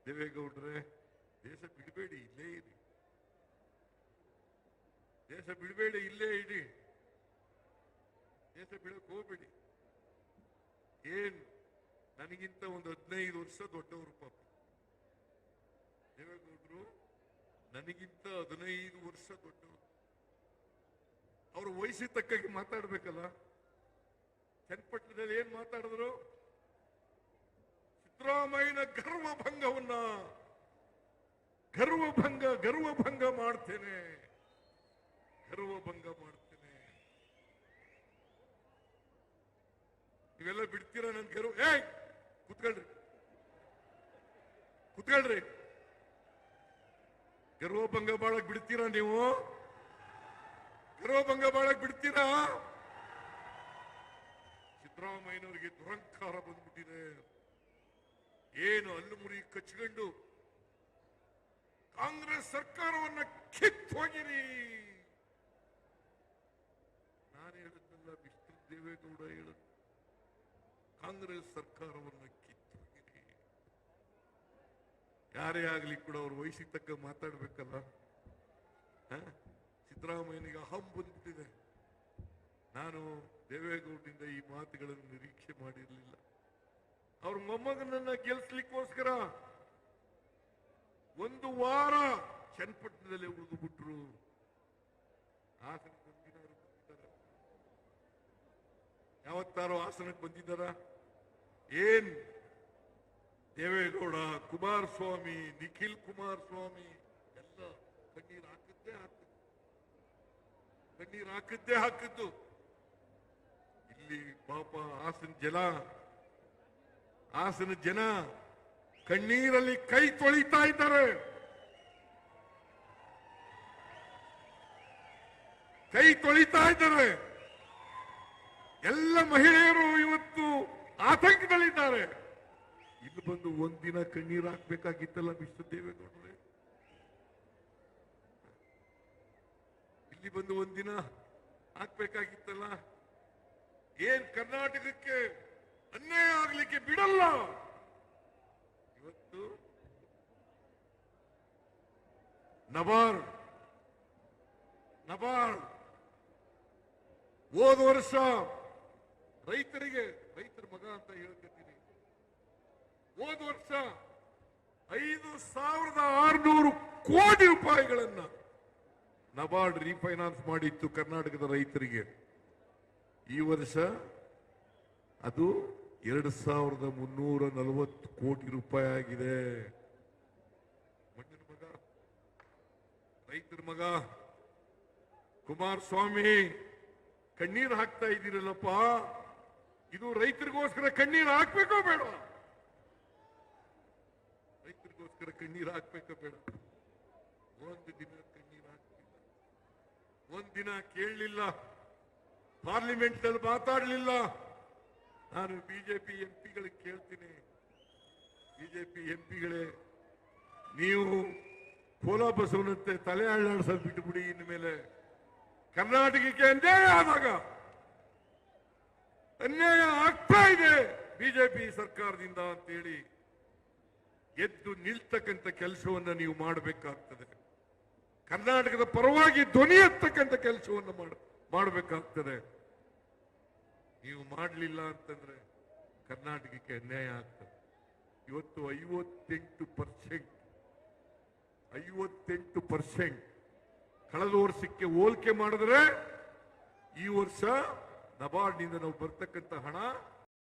ದೇವೇಗೌಡ್ರೆ, ದೇಶ ಬಿಡಬೇಡಿ, ಇಲ್ಲೇ ಇರಿ. ದೇಶ ಬಿಡಬೇಡಿ, ಇಲ್ಲೇ ಇಡಿ. ದೇಶ ಬಿಡಕ್ ಹೋಗ್ಬೇಡಿ. ಏನ್ ನನಗಿಂತ ಒಂದು 15 ವರ್ಷ ದೊಡ್ಡವರು ಪಾಪ ದೇವೇಗೌಡರು, ನನಗಿಂತ 15 ವರ್ಷ ದೊಡ್ಡವರು. ಅವರು ವಯಸ್ಸಿಗೆ ತಕ್ಕಾಗಿ ಮಾತಾಡ್ಬೇಕಲ್ಲ. ಚನ್ನಪಟ್ಟಣದಲ್ಲಿ ಏನ್ ಮಾತಾಡಿದ್ರು? ಸಿದ್ದರಾಮಯ್ಯನ ಗರ್ವಭಂಗ ಮಾಡ್ತೇನೆ, ಗರ್ವಭಂಗ ಮಾಡ್ತೇನೆ. ನೀವೆಲ್ಲ ಬಿಡ್ತೀರಾ ನನ್ ಗರ್ವ? ಕುತ್ಕೊಳ್ರಿ. ಗರ್ವಭಂಗ ಮಾಡಕ್ ಬಿಡ್ತೀರಾ ನೀವು? ಗರ್ವಭಂಗ ಮಾಡಕ್ ಬಿಡ್ತೀರಾ? ಸಿದ್ದರಾಮಯ್ಯನವರಿಗೆ ದುರಂಕಾರ ಬಂದ್ಬಿಟ್ಟಿದೆ. ಏನು ಹಲ್ಲು ಮುರಿ ಕಚ್ಚಿಕೊಂಡು ಕಾಂಗ್ರೆಸ್ ಸರ್ಕಾರವನ್ನ ಕಿತ್ತೋಗಿರಿ. ನಾನು ಹೇಳಿದ್ನಲ್ಲ, ವಿಷ್ಣು ದೇವೇಗೌಡ ಹೇಳಿದ್, ಕಾಂಗ್ರೆಸ್ ಸರ್ಕಾರವನ್ನ ಕಿತ್ತೋಗಿರಿ. ಯಾರೇ ಆಗ್ಲಿ ಕೂಡ ಅವ್ರ ವಯಸ್ಸಿಗೆ ತಕ್ಕ ಮಾತಾಡ್ಬೇಕಲ್ಲ. ಸಿದ್ದರಾಮಯ್ಯನಿಗೆ ಅಹಂ ಬಂದ್ಬಿಟ್ಟಿದೆ. ನಾನು ದೇವೇಗೌಡರಿಂದ ಈ ಮಾತುಗಳನ್ನು ನಿರೀಕ್ಷೆ ಮಾಡಿರಲಿಲ್ಲ. ಅವ್ರ ಮೊಮ್ಮಗನನ್ನ ಗೆಲ್ಸ್ಲಿಕ್ಕೋಸ್ಕರ 1 ವಾರ ಚನ್ನಪಟ್ಟಣದಲ್ಲಿ ಉಳಿದು ಬಿಟ್ರು. ಹಾಸನಕ್ಕೆ ಬಂದಿದ್ದಾರೆ, ಯಾವತ್ತಾರೋ ಹಾಸನಕ್ಕೆ ಬಂದಿದ್ದಾರ? ಏನ್ ದೇವೇಗೌಡ, ಕುಮಾರಸ್ವಾಮಿ, ನಿಖಿಲ್ ಕುಮಾರಸ್ವಾಮಿ ಎಲ್ಲ ಕಣ್ಣೀರು ಹಾಕಿದ್ದು. ಇಲ್ಲಿ ಪಾಪ ಹಾಸನ ಜನ ಕಣ್ಣೀರಲ್ಲಿ ಕೈ ತೊಳಿತಾ ಇದ್ದಾರೆ. ಎಲ್ಲ ಮಹಿಳೆಯರು ಇವತ್ತು ಆತಂಕದಲ್ಲಿದ್ದಾರೆ. ಇಲ್ಲಿ ಬಂದು ಒಂದಿನ ಕಣ್ಣೀರು ಹಾಕ್ಬೇಕಾಗಿತ್ತಲ್ಲ ಮಿಸ್ಟರ್ ದೇವೇಗೌಡರೇ? ಇಲ್ಲಿ ಬಂದು ಒಂದಿನ ಹಾಕ್ಬೇಕಾಗಿತ್ತಲ್ಲ? ಏನ್ ಕರ್ನಾಟಕಕ್ಕೆ ಅನ್ಯಾಯ ಆಗ್ಲಿಕ್ಕೆ ಬಿಡಲ್ಲ. ಇವತ್ತು ನಬಾರ್ಡ್ ಹೋದ ವರ್ಷ ರೈತರ ಮಗ ಅಂತ ಹೇಳ್ತೀನಿ, ಹೋದ ವರ್ಷ 5,600 ಕೋಟಿ ರೂಪಾಯಿಗಳನ್ನ ನಬಾರ್ಡ್ ರೀಫೈನಾನ್ಸ್ ಮಾಡಿತ್ತು ಕರ್ನಾಟಕದ ರೈತರಿಗೆ. ಈ ವರ್ಷ ಅದು 2,340 ಕೋಟಿ ರೂಪಾಯಿ ಆಗಿದೆ. ಮಣ್ಣಿನ ಮಗ, ರೈತರ ಮಗ ಕುಮಾರಸ್ವಾಮಿ ಕಣ್ಣೀರು ಹಾಕ್ತಾ ಇದ್ದೀರಲ್ಲಪ್ಪ. ಇದು ರೈತರಿಗೋಸ್ಕರ ಕಣ್ಣೀರು ಹಾಕ್ಬೇಕೋ ಬೇಡ? ರೈತರಿಗೋಸ್ಕರ ಕಣ್ಣೀರು ಹಾಕ್ಬೇಕೋ ಬೇಡ? ಒಂದು ದಿನ ಕಣ್ಣೀರು ಹಾಕ್ತಿಲ್ಲ, ಒಂದಿನ ಕೇಳಲಿಲ್ಲ, ಪಾರ್ಲಿಮೆಂಟ್ ನಲ್ಲಿ ಮಾತಾಡಲಿಲ್ಲ. ನಾನು ಬಿಜೆಪಿ ಎಂಪಿಗಳಿಗೆ ಕೇಳ್ತೀನಿ, ಬಿಜೆಪಿ ಎಂಪಿಗಳೇ, ನೀವು ಕೋಲಾ ಬಸವನಂತೆ ತಲೆ ಅಳ್ಳಾಡ್ಸೋದು ಬಿಟ್ಟುಬಿಡಿ. ಇನ್ಮೇಲೆ ಕರ್ನಾಟಕಕ್ಕೆ ಅನ್ಯಾಯ ಆದಾಗ, ಅನ್ಯಾಯ ಆಗ್ತಾ ಇದೆ ಬಿಜೆಪಿ ಸರ್ಕಾರದಿಂದ ಅಂತೇಳಿ ಎದ್ದು ನಿಲ್ತಕ್ಕಂಥ ಕೆಲಸವನ್ನ ನೀವು ಮಾಡಬೇಕಾಗ್ತದೆ. ಕರ್ನಾಟಕದ ಪರವಾಗಿ ಧ್ವನಿ ಎತ್ತಕ್ಕಂಥ ಕೆಲಸವನ್ನು ಮಾಡಬೇಕಾಗ್ತದೆ. ನೀವು ಮಾಡಲಿಲ್ಲ ಅಂತಂದ್ರೆ ಕರ್ನಾಟಕಕ್ಕೆ ಅನ್ಯಾಯ ಆಗ್ತದೆ. ಇವತ್ತು 58% ಕಳೆದ ವರ್ಷಕ್ಕೆ ಹೋಲಿಕೆ ಮಾಡಿದ್ರೆ ಈ ವರ್ಷ ನಬಾರ್ಡ್ನಿಂದ ನಾವು ಬರ್ತಕ್ಕಂಥ ಹಣ